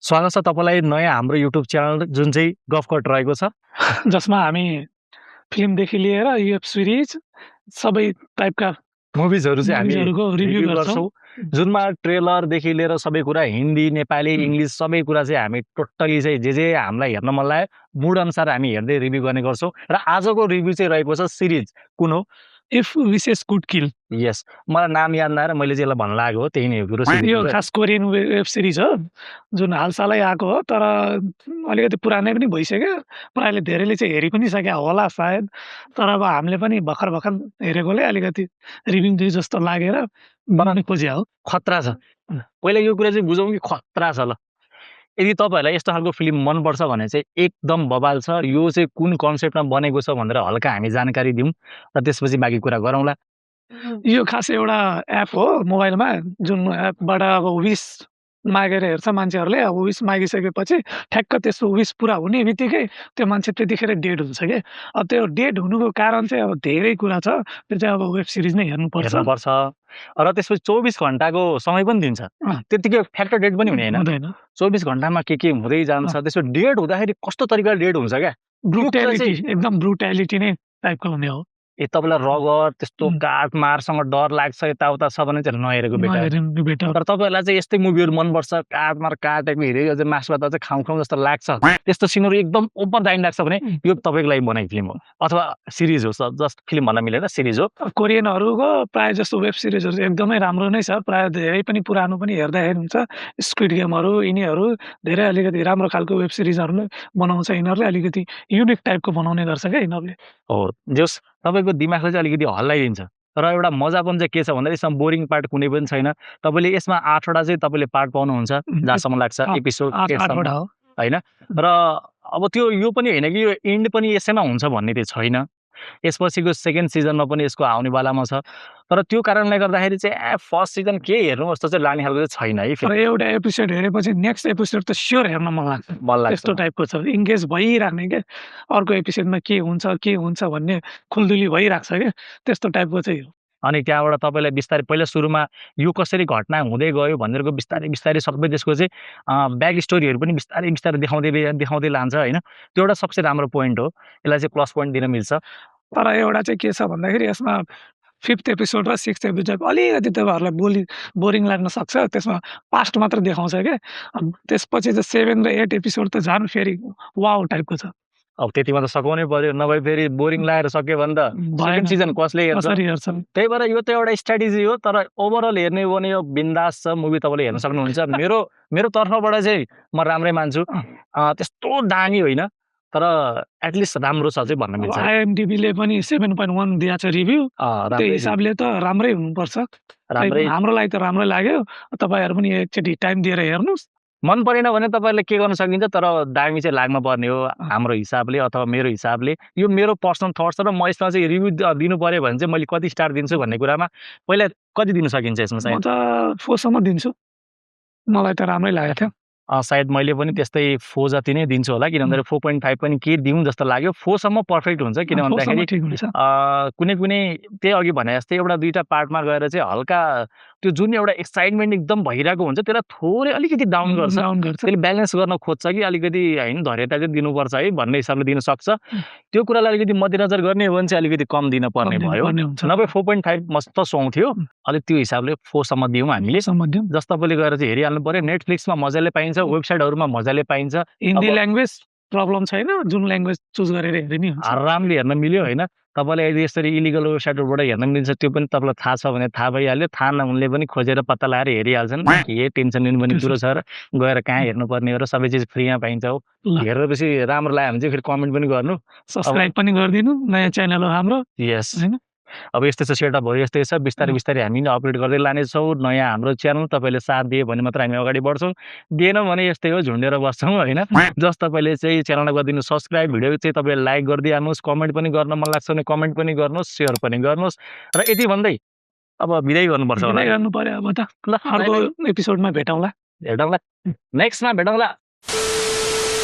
स्वागत छ तपाईलाई नयाँ हाम्रो युट्युब च्यानल जुन चाहिँ गफकट रहेको छ जसमा हामी फिल्मदेखि लिएर वेब सिरिज सबै टाइपका मुभिजहरू चाहिँ हामी मुभिजहरूको रिभ्यू रिभ्यू गर्छौँ। गर्छौँ जुनमा ट्रेलरदेखि लिएर सबै कुरा हिन्दी नेपाली इङ्ग्लिस सबै कुरा चाहिँ हामी टोटली चाहिँ जे हामीलाई हेर्न मन लाग्यो मुड अनुसार हामी हेर्दै रिभ्यू गर्ने गर्छौँ र आजको रिभ्यू चाहिँ रहेको छ सिरिज कुन हो इफ विशेष कुड किल। यस मलाई नाम याद नआएर मैले चाहिँ यसलाई भन्न लागेको हो त्यही नै हो कुरो यो खास कोरियन वेब सिरिज हो जुन हालसालै आएको हो तर अलिकति पुरानै पनि भइसक्यो प्रायले धेरैले चाहिँ हेरि पनि सके होला सायद तर अब हामीले पनि भर्खर भर्खर हेरेकोले अलिकति रिभ्यू दिए जस्तो लागेर बनाउने खोजे हो। खतरा छ पहिला यो कुरा चाहिँ बुझौँ कि खतरा छ ल यदि तपाईँहरूलाई यस्तो खालको फिल्म मनपर्छ भने चाहिँ एकदम बवाल छ यो चाहिँ कुन कन्सेप्टमा बनेको छ भनेर हल्का हामी जानकारी दिउँ र त्यसपछि बाँकी कुरा गरौँला। यो खास एउटा एप हो मोबाइलमा जुन एपबाट अब विस मागेर हेर्छ मान्छेहरूले अब विस मागिसकेपछि ठ्याक्क त्यसको विस पुरा हुने बित्तिकै त्यो मान्छे त्यतिखेर डेड हुन्छ कि अब त्यो डेड हुनुको कारण चाहिँ अब धेरै कुरा छ त्यो चाहिँ अब वेब सिरिज नै हेर्नुपर्छ र त्यसपछि 24 घण्टाको समय पनि दिन्छ त्यतिकै फ्याक्टर डेड पनि हुने होइन 24 घण्टामा के हुँदै जान्छ त्यसपछि डेड हुँदाखेरि कस्तो तरिकाले डेड हुन्छ क्या ब्रुटालिटी एकदम ब्रुटालिटी नै टाइपको हुने हो। तपाईँलाई रगत त्यस्तो काट मारसँग डर लाग्छ यताउता छ भने चाहिँ नहेरेको बेटर तर तपाईँहरूलाई चाहिँ यस्तै मुभीहरू मनपर्छ काट मार काटेको हेरेको चाहिँ मासुबाट चाहिँ खाउँ जस्तो लाग्छ त्यस्तो सिनहरू एकदम ओभर दामी लाग्छ भने यो तपाईँको लागि बनाएको फिल्म हो अथवा सिरिज हो जस्ट फिल्म भन्न मिलेन सिरिज हो। कोरियनहरूको प्रायः जस्तो वेब सिरिजहरू एकदमै राम्रो नै छ प्रायः धेरै पनि पुरानो पनि हेर्दाखेरि हुन्छ स्क्विड गेमहरू यिनीहरू धेरै अलिकति राम्रो खालको वेब सिरिजहरूले बनाउँछ यिनीहरूले अलिकति युनिक टाइपको बनाउने गर्छ क्या यिनीहरूले हो जस तपाईँको दिमागले चाहिँ अलिकति हल्लाइदिन्छ र एउटा मजापन चाहिँ के छ भन्दा यसमा बोरिङ पार्ट कुनै पनि छैन तपाईँले यसमा 8वटा चाहिँ तपाईँले पार्ट पाउनुहुन्छ जहाँसम्म लाग्छ एपिसोड होइन र अब त्यो यो पनि होइन कि यो एन्ड पनि यसैमा हुन्छ भन्ने चाहिँ छैन यसपछिको सेकेन्ड सिजनमा पनि यसको आउनेवालामा छ तर त्यो कारणले गर्दाखेरि चाहिँ फर्स्ट सिजन के हेर्नु जस्तो चाहिँ लाग्ने खालको चाहिँ छैन है फेरि एउटा एपिसोड हेरेपछि नेक्स्ट एपिसोड त स्योर हेर्न मन लाग्छ त्यस्तो टाइपको छ इङ्गेज भइराख्ने क्या अर्को एपिसोडमा के हुन्छ भन्ने खुल्दुली भइरहेको छ क्या त्यस्तो टाइपको चाहिँ हो। अनि त्यहाँबाट तपाईँलाई बिस्तारै पहिला सुरुमा यो कसरी घटना हुँदै गयो भनेरको बिस्तारै सबै त्यसको चाहिँ ब्याक स्टोरीहरू पनि बिस्तारै देखाउँदै लान्छ होइन त्यो एउटा सबसे राम्रो पोइन्ट हो यसलाई चाहिँ प्लस पोइन्ट दिन मिल्छ। तर एउटा चाहिँ के छ भन्दाखेरि यसमा 5th एपिसोड र 6th एपिसोड अलिकति तपाईँहरूलाई बोरिङ लाग्न सक्छ त्यसमा पास्ट मात्र देखाउँछ क्या त्यसपछि चाहिँ 7 र 8 एपिसोड त झन् फेरि वाउ टाइपको छ अब त्यतिमा त सघाउनै पर्यो नभए फेरि बोरिङ लागेर सक्यो भने त सेकेन्ड सिजन कसले हेर्छ त्यही भएर यो त एउटा स्ट्राटेजी हो तर ओभरअल हेर्ने हो भने यो बिन्दास छ मुभी तपाईँले हेर्न सक्नुहुन्छ मेरो तर्फबाट चाहिँ म राम्रै मान्छु त्यस्तो दामी होइन तर एटलिस्ट राम्रो छ चाहिँ भन्न मिल्छ। IMDb-ले पनि 7.1 दिएको छ रिभ्यू त्यो हिसाबले त राम्रै हुनुपर्छ हाम्रो लागि त राम्रो लाग्यो तपाईँहरू पनि एकचोटि टाइम दिएर हेर्नुहोस् मन परेन भने तपाईँहरूले के गर्न सकिन्छ तर दामी चाहिँ लाग्न पर्ने हो हाम्रो हिसाबले अथवा मेरो हिसाबले यो मेरो पर्सनल थट्स र म यसमा चाहिँ रिभ्यू दिनु पर्यो भने चाहिँ मैले कति स्टार दिन्छु भन्ने कुरामा पहिला कति दिन सकिन्छ यसमा म त 4 सम्म दिन्छु मलाई त राम्रै लागेको थियो सायद मैले पनि त्यस्तै 4 जति नै दिन्छु होला किन भन्दाखेरि 4.5 पनि के दिउँ जस्तो लाग्यो 4 सम्म पर्फेक्ट हुन्छ किन भन्दाखेरि कुनै त्यही अघि भने जस्तै एउटा दुईटा पार्टमा गएर चाहिँ हल्का त्यो जुन एउटा एक्साइटमेन्ट एकदम भइरहेको हुन्छ त्यसलाई थोरै अलिकति डाउन गर्छ त्यसले ब्यालेन्स गर्न खोज्छ कि अलिकति होइन धैर्यता चाहिँ दिनुपर्छ है भन्ने हिसाबले दिन सक्छ त्यो कुरालाई अलिकति मध्यनजर गर्ने हो भने चाहिँ अलिकति कम दिन पर्ने भयो नभए 4.5 मस्त सुहाउँथ्यो अलिक त्यो हिसाबले 4 सम्म दिउँ हामीले जस्तो तपाईँले गएर चाहिँ हेरिहाल्नु पर्यो नेटफ्लिक्समा मजाले पाइन्छ वेबसाइटहरूमा मजाले पाइन्छ हिन्दी ल्याङ्ग्वेज प्रब्लम छैन जुन ल्याङ्ग्वेज चुज गरेर हेर्ने नि आरामले हेर्न मिल्यो होइन तपाईँलाई यदि यसरी इलिगल वेबसाइटहरूबाट हेर्न मिल्छ त्यो पनि तपाईँलाई थाहा छ भने थाहा भइहाल्यो थाहा नहुनेले पनि खोजेर पत्ता लगाएर हेरिहाल्छन् के टेन्सन लिनु पनि कुरो छ र गएर कहाँ हेर्नुपर्ने हो र सबै चिज फ्रीमा पाइन्छ हो हेरेपछि राम्रो लाग्यो भने चाहिँ फेरि कमेन्ट पनि गर्नु सब्सक्राइब पनि गरिदिनु नयाँ च्यानल हो हाम्रो यस अब यस्तै छ सेटअप भयो यस्तै छ बिस्तारै हामी अपडेट गर्दै लानेछौँ नयाँ हाम्रो च्यानल तपाईँले साथ दियो भने मात्र हामी अगाडि बढ्छौँ दिएन भने यस्तै हो झुन्डेर बस्छौँ होइन जस्ट तपाईँले चाहिँ च्यानललाई गरिदिनु सब्सक्राइब भिडियो चाहिँ तपाईँले लाइक गरिदिहाल्नुहोस् कमेन्ट पनि गर्न मन लाग्छ भने कमेन्ट पनि गर्नुहोस् सेयर पनि गर्नुहोस् र यति भन्दै अब बिदाई गर्नुपर्छ होला गर्नु पर्यो अब त अर्को एपिसोडमा भेटौँला नेक्स्टमा भेटौँला।